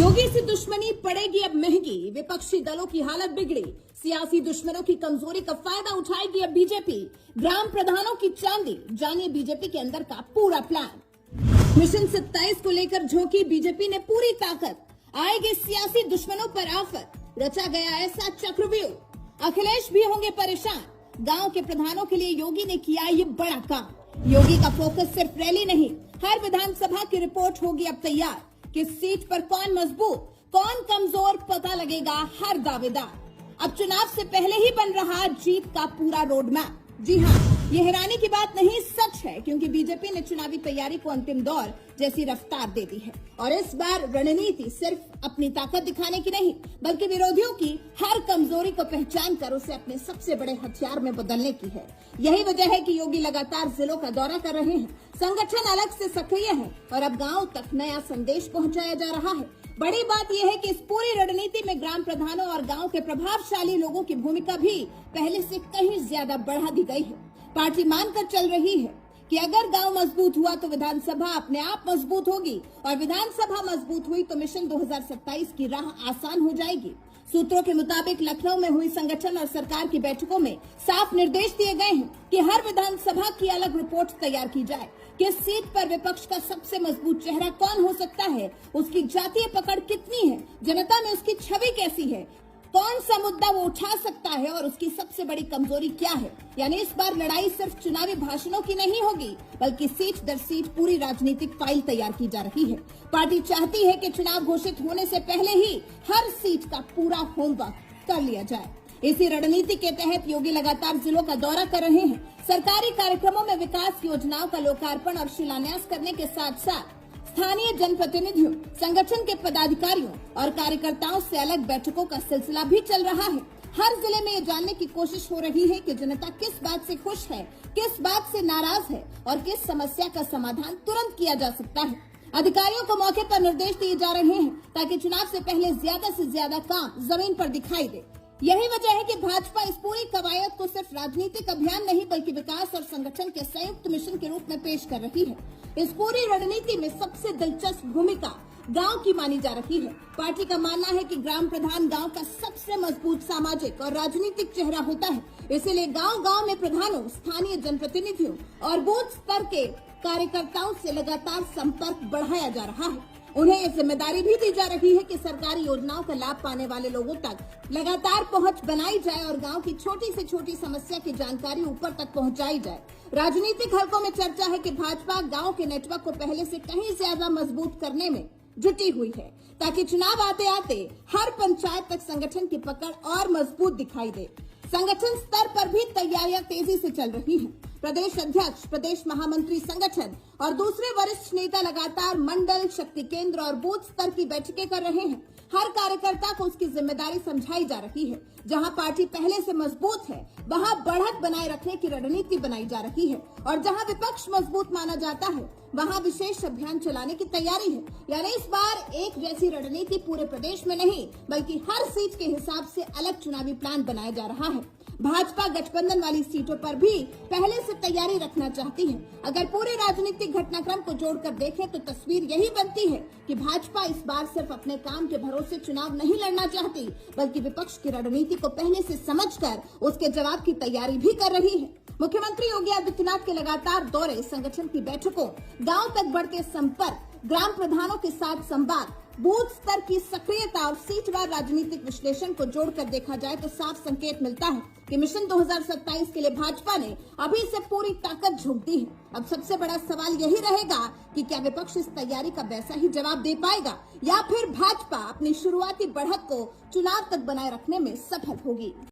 योगी से दुश्मनी पड़ेगी अब महंगी, विपक्षी दलों की हालत बिगड़ी, सियासी दुश्मनों की कमजोरी का फायदा उठाएगी अब बीजेपी, ग्राम प्रधानों की चांदी, जानिए बीजेपी के अंदर का पूरा प्लान। मिशन 27 को लेकर झोंकी बीजेपी ने पूरी ताकत, आएगी सियासी दुश्मनों पर आफत, रचा गया ऐसा चक्रव्यूह, अखिलेश भी होंगे परेशान, गांव के प्रधानों के लिए योगी ने किया ये बड़ा काम। योगी का फोकस सिर्फ रैली नहीं, हर विधानसभा की रिपोर्ट होगी अब तैयार, किस सीट पर कौन मजबूत कौन कमजोर पता लगेगा हर दावेदार। अब चुनाव से पहले ही बन रहा जीत का पूरा रोड मैप। जी हाँ, ये हैरानी की बात नहीं, सच है, क्योंकि बीजेपी ने चुनावी तैयारी को अंतिम दौर जैसी रफ्तार दे दी है और इस बार रणनीति सिर्फ अपनी ताकत दिखाने की नहीं, बल्कि विरोधियों की हर कमजोरी को पहचान कर उसे अपने सबसे बड़े हथियार में बदलने की है। यही वजह है कि योगी लगातार जिलों का दौरा कर रहे हैं, संगठन अलग से सक्रिय है और अब गाँव तक नया संदेश पहुँचाया जा रहा है। बड़ी बात यह है कि इस पूरी रणनीति में ग्राम प्रधानों और गांव के प्रभावशाली लोगों की भूमिका भी पहले से कहीं ज्यादा बढ़ा दी गई है। पार्टी मानकर चल रही है कि अगर गांव मजबूत हुआ तो विधानसभा अपने आप मजबूत होगी और विधानसभा मजबूत हुई तो मिशन 2027 की राह आसान हो जाएगी। सूत्रों के मुताबिक लखनऊ में हुई संगठन और सरकार की बैठकों में साफ निर्देश दिए गए हैं कि हर विधानसभा की अलग रिपोर्ट तैयार की जाए, किस सीट पर विपक्ष का सबसे मजबूत चेहरा कौन हो सकता है, उसकी जातीय पकड़ कितनी है, जनता में उसकी छवि कैसी है, कौन सा मुद्दा वो उठा सकता है और उसकी सबसे बड़ी कमजोरी क्या है। यानी इस बार लड़ाई सिर्फ चुनावी भाषणों की नहीं होगी, बल्कि सीट दर सीट पूरी राजनीतिक फाइल तैयार की जा रही है। पार्टी चाहती है कि चुनाव घोषित होने से पहले ही हर सीट का पूरा होमवर्क कर लिया जाए। इसी रणनीति के तहत योगी लगातार जिलों का दौरा कर रहे हैं, सरकारी कार्यक्रमों में विकास योजनाओं का लोकार्पण और शिलान्यास करने के साथ साथ स्थानीय जनप्रतिनिधियों, संगठन के पदाधिकारियों और कार्यकर्ताओं से अलग बैठकों का सिलसिला भी चल रहा है। हर जिले में ये जानने की कोशिश हो रही है कि जनता किस बात से खुश है, किस बात से नाराज है और किस समस्या का समाधान तुरंत किया जा सकता है। अधिकारियों को मौके पर निर्देश दिए जा रहे हैं ताकि चुनाव से पहले ज्यादा से ज्यादा काम जमीन पर दिखाई दे। यही वजह है कि भाजपा इस पूरी कवायद को सिर्फ राजनीतिक अभियान नहीं बल्कि विकास और संगठन के संयुक्त मिशन के रूप में पेश कर रही है। इस पूरी रणनीति में सबसे दिलचस्प भूमिका गांव की मानी जा रही है। पार्टी का मानना है कि ग्राम प्रधान गांव का सबसे मजबूत सामाजिक और राजनीतिक चेहरा होता है, इसीलिए गांव-गांव में प्रधानों, स्थानीय जनप्रतिनिधियों और बूथ स्तर के कार्यकर्ताओं से लगातार संपर्क बढ़ाया जा रहा है। उन्हें ये जिम्मेदारी भी दी जा रही है कि सरकारी योजनाओं का लाभ पाने वाले लोगों तक लगातार पहुंच बनाई जाए और गांव की छोटी से छोटी समस्या की जानकारी ऊपर तक पहुंचाई जाए। राजनीतिक हलकों में चर्चा है कि भाजपा गांव के नेटवर्क को पहले से कहीं ज्यादा मजबूत करने में जुटी हुई है, ताकि चुनाव आते आते हर पंचायत तक संगठन की पकड़ और मजबूत दिखाई दे। संगठन स्तर पर भी तैयारियां तेजी से चल रही हैं। प्रदेश अध्यक्ष, प्रदेश महामंत्री संगठन और दूसरे वरिष्ठ नेता लगातार मंडल, शक्ति केंद्र और बूथ स्तर की बैठकें कर रहे हैं। हर कार्यकर्ता को उसकी जिम्मेदारी समझाई जा रही है। जहां पार्टी पहले से मजबूत है, वहां बढ़त बनाए रखने की रणनीति बनाई जा रही है और जहां विपक्ष मजबूत माना जाता है, वहां विशेष अभियान चलाने की तैयारी है। यानी इस बार एक जैसी रणनीति पूरे प्रदेश में नहीं, बल्कि हर सीट के हिसाब से अलग चुनावी प्लान बनाया जा रहा है। भाजपा गठबंधन वाली सीटों पर भी पहले से तैयारी रखना चाहती है। अगर पूरे राजनीतिक घटनाक्रम को जोड़कर देखें तो तस्वीर यही बनती है कि भाजपा इस बार सिर्फ अपने काम के भरोसे चुनाव नहीं लड़ना चाहती, बल्कि विपक्ष की रणनीति को पहले से समझकर उसके जवाब की तैयारी भी कर रही है। मुख्यमंत्री योगी आदित्यनाथ के लगातार दौरे, संगठन की बैठकों, गांव तक बढ़ते संपर्क, ग्राम प्रधानों के साथ संवाद, बूथ स्तर की सक्रियता और सीटवार राजनीतिक विश्लेषण को जोड़कर देखा जाए तो साफ संकेत मिलता है कि मिशन 2027 के लिए भाजपा ने अभी से पूरी ताकत झोंक दी है। अब सबसे बड़ा सवाल यही रहेगा कि क्या विपक्ष इस तैयारी का वैसा ही जवाब दे पाएगा या फिर भाजपा अपनी शुरुआती बढ़त को चुनाव तक बनाए रखने में सफल होगी।